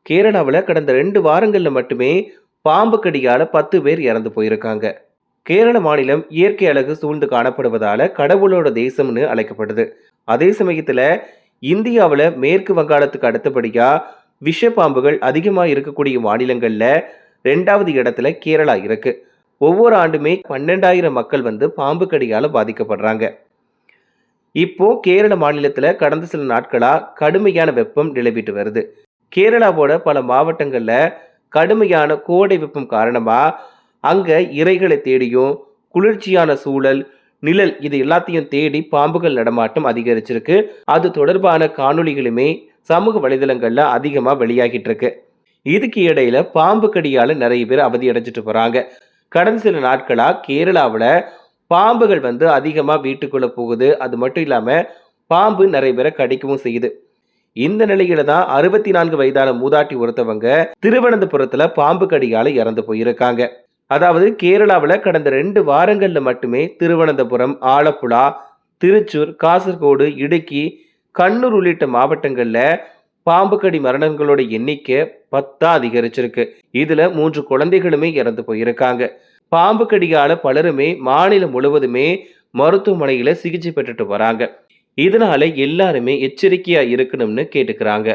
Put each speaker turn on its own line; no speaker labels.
கேரளாவில் கடந்த 2 வாரங்கள்ல மட்டுமே பாம்பு கடியால 10 பேர் இறந்து போயிருக்காங்க. கேரள மாநிலம் இயற்கை அழகு சூழ்ந்து காணப்படுவதால கடவுளோட தேசம்னு அழைக்கப்படுது. அதே சமயத்துல இந்தியாவுல மேற்கு வங்காளத்துக்கு அடுத்தபடியா விஷ பாம்புகள் அதிகமா இருக்கக்கூடிய மாநிலங்கள்ல 2வது இடத்துல கேரளா இருக்கு. ஒவ்வொரு ஆண்டுமே 12,000 மக்கள் பாம்பு கடியால பாதிக்கப்படுறாங்க. இப்போ கேரள மாநிலத்துல கடந்த சில நாட்களா கடுமையான வெப்பம் நிலவிட்டு வருது. கேரளாவோட பல மாவட்டங்கள்ல கடுமையான கோடை வெப்பம் காரணமா அங்க இரைகளை தேடியும் குளிர்ச்சியான சூழல், நிழல் இது எல்லாத்தையும் தேடி பாம்புகள் நடமாட்டம் அதிகரிச்சிருக்கு. அது தொடர்பான காணொளிகளுமே சமூக வலைதளங்கள்ல அதிகமா வெளியாகிட்டு இருக்கு. இதுக்கு இடையில பாம்பு கடியால நிறைய பேர் அவதி அடைஞ்சிட்டு போறாங்க. கடந்த சில நாட்களா கேரளாவுல பாம்புகள் அதிகமா வீட்டுக்குள்ள போகுது. அது மட்டும் இல்லாம பாம்பு நிறைய பேரை கடிக்கவும் செய்யுது. இந்த நிலையில தான் 64 வயதான மூதாட்டி ஒருத்தவங்க திருவனந்தபுரத்துல பாம்பு கடியால இறந்து போயிருக்காங்க. அதாவது கேரளாவுல கடந்த 2 வாரங்கள்ல மட்டுமே திருவனந்தபுரம், ஆலப்புழா, திருச்சூர், காசர்கோடு, இடுக்கி, கண்ணூர் உள்ளிட்ட மாவட்டங்கள்ல பாம்பு கடி மரணங்களோட எண்ணிக்கை 10 அதிகரிச்சிருக்கு. இதுல 3 குழந்தைகளுமே இறந்து போயிருக்காங்க. பாம்பு கடியால பலருமே மாநிலம் முழுவதுமே மருத்துவமனையில சிகிச்சை பெற்றுட்டு வராங்க. இதனால எல்லாருமே எச்சரிக்கையா இருக்கணும்னு கேட்டுக்கிறாங்க.